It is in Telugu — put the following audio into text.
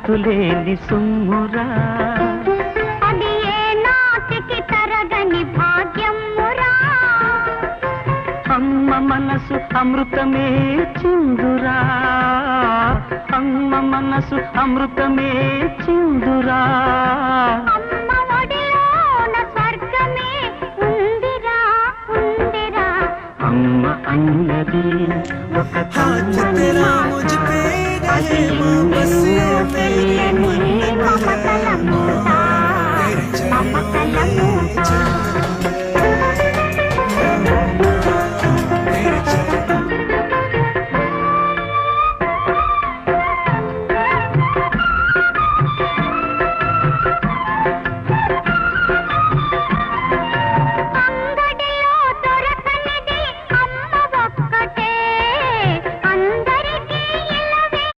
అంతులేని సుమ్మురా, అది ఏ నాటికి తరగని భాగ్యమురా. అమ్మ మనసు అమృతమే చిందురా, అమ్మ మనసు అమృతమే చిందురా. అమ్మ ఒడిలోన స్వర్గమే ఉందిరా ఉందిరా. అమ్మ అన్నది ఒక हाथ तेरा मुझ पे